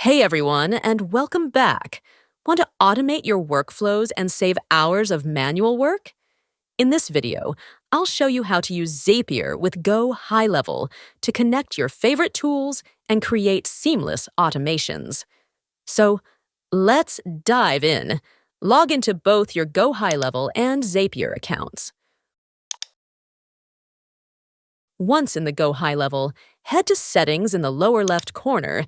Hey everyone, and welcome back. Want to automate your workflows and save hours of manual work? In this video, I'll show you how to use Zapier with GoHighLevel to connect your favorite tools and create seamless automations. So, let's dive in. Log into both your GoHighLevel and Zapier accounts. Once in the GoHighLevel, head to Settings in the lower left corner.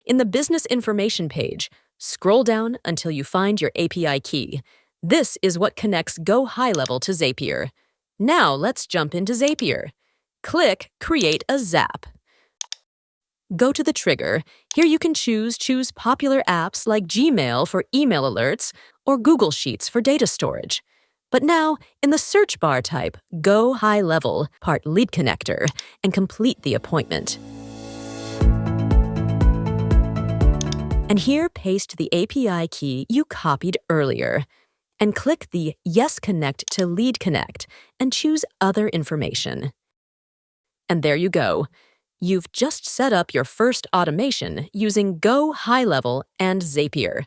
In the Business Information page, scroll down until you find your API key. This is what connects GoHighLevel to Zapier. Now let's jump into Zapier. Click Create a Zap. Go to the trigger. Here you can choose popular apps like Gmail for email alerts or Google Sheets for data storage. But now, in the search bar, type GoHighLevel, part Lead Connector, and complete the appointment. And here, paste the API key you copied earlier. And click the Yes Connect to Lead Connect and choose Other Information. And there you go. You've just set up your first automation using GoHighLevel and Zapier.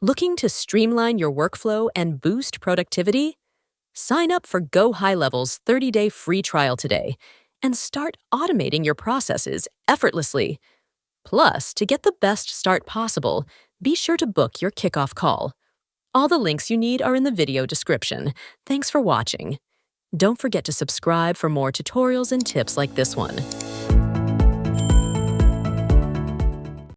Looking to streamline your workflow and boost productivity? Sign up for GoHighLevel's 30-day free trial today and start automating your processes effortlessly. Plus, to get the best start possible, be sure to book your kickoff call. All the links you need are in the video description. Thanks for watching. Don't forget to subscribe for more tutorials and tips like this one.